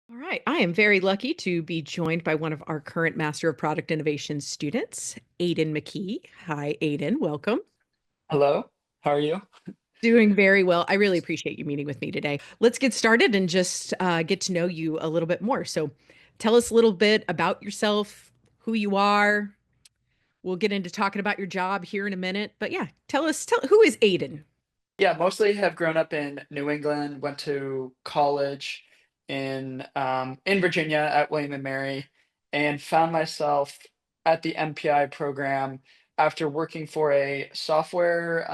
All right. I am very lucky to be joined by one of our current Master of Product Innovation students, Aidan McKee. Hi, Aidan. Welcome. Hello, how are you? Doing very well. I really appreciate you meeting with me today. Let's get started and just get to know you a little bit more. So, tell us a little bit about yourself, who you are. We'll get into talking about your job here in a minute. But yeah, tell who is Aidan? Yeah, mostly have grown up in New England, went to college in Virginia at William and Mary, and found myself at the MPI program after working for a software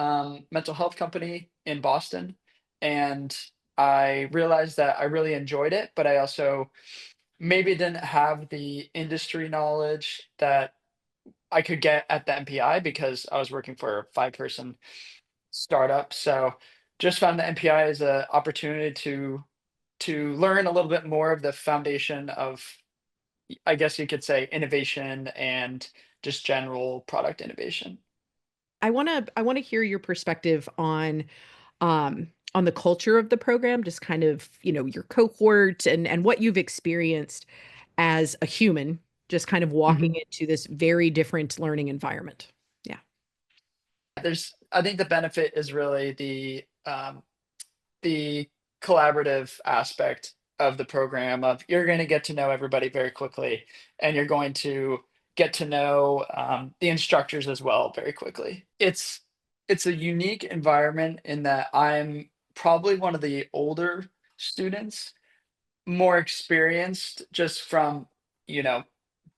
mental health company in Boston. And I realized that I really enjoyed it, but I also maybe didn't have the industry knowledge that I could get at the MPI because I was working for a five-person startup. So just found the MPI as an opportunity to learn a little bit more of the foundation of, I guess you could say, innovation and just general product innovation. I want to hear your perspective on the culture of the program, just kind of, your cohort and what you've experienced as a human, just kind of walking Mhm. into this very different learning environment. Yeah. I think the benefit is really the collaborative aspect of the program of you're going to get to know everybody very quickly, and you're going to get to know the instructors as well very quickly. It's a unique environment in that I'm probably one of the older students, more experienced just from, you know,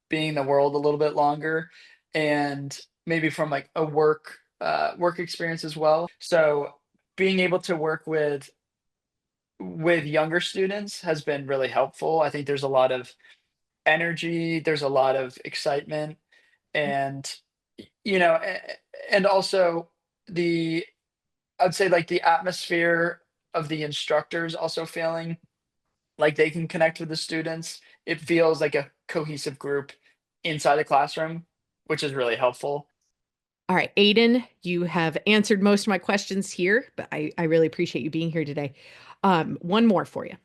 being in the world a little bit longer, and maybe from like a work experience as well. So being able to work with younger students has been really helpful. I think there's a lot of energy, there's a lot of excitement, and and also the I'd say like the atmosphere of the instructors also feeling like they can connect with the students. It feels like a cohesive group inside the classroom, which is really helpful. All right, Aiden, you have answered most of my questions here, but I really appreciate you being here today. One more for you.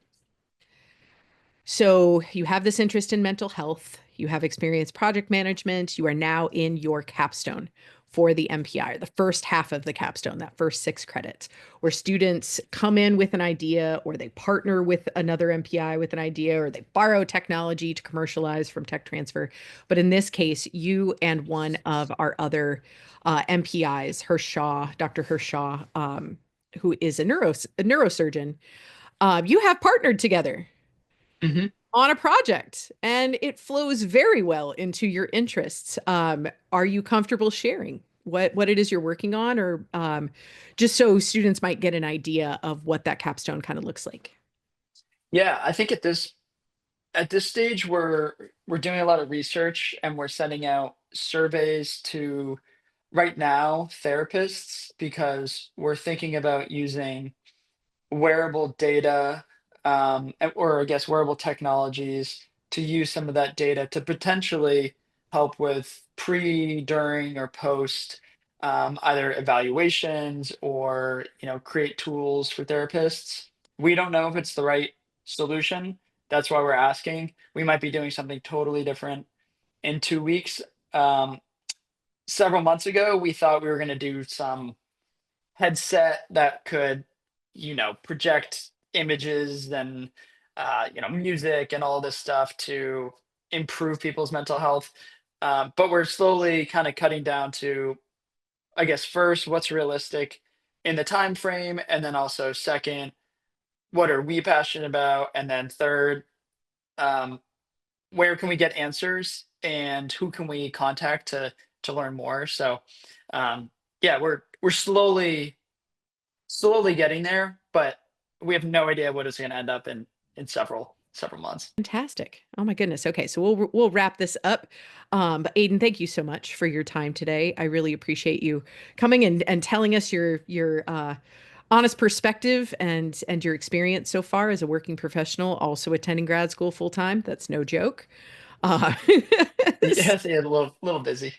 So you have this interest in mental health, you have experience project management, you are now in your capstone for the MPI, the first half of the capstone, that first 6 credits, where students come in with an idea or they partner with another MPI with an idea or they borrow technology to commercialize from tech transfer. But in this case, you and one of our other MPIs, Hershaw, Dr. Hershaw, who is a neurosurgeon, you have partnered together Mhm. on a project and it flows very well into your interests. Are you comfortable sharing what it is you're working on, or just so students might get an idea of what that capstone kind of looks like? Yeah, I think at this stage we're doing a lot of research, and we're sending out surveys to right now therapists because we're thinking about using wearable data, or I guess wearable technologies to use some of that data to potentially help with pre, during, or post, either evaluations or create tools for therapists. We don't know if it's the right solution. That's why we're asking. We might be doing something totally different in 2 weeks. Um, Several months ago, we thought we were going to do some headset that could, project images and music and all this stuff to improve people's mental health. But we're slowly kind of cutting down to, I guess, first, what's realistic in the time frame, and then also second, what are we passionate about, and then third, um, where can we get answers and who can we contact to learn more. So yeah, we're slowly getting there, but we have no idea what it's going to end up in several months. Fantastic. Oh my goodness. Okay, so we'll wrap this up. But Aiden, thank you so much for your time today. I really appreciate you coming and telling us your honest perspective and your experience so far as a working professional, also attending grad school full time. That's no joke. Uh, Yes, yeah, a little busy.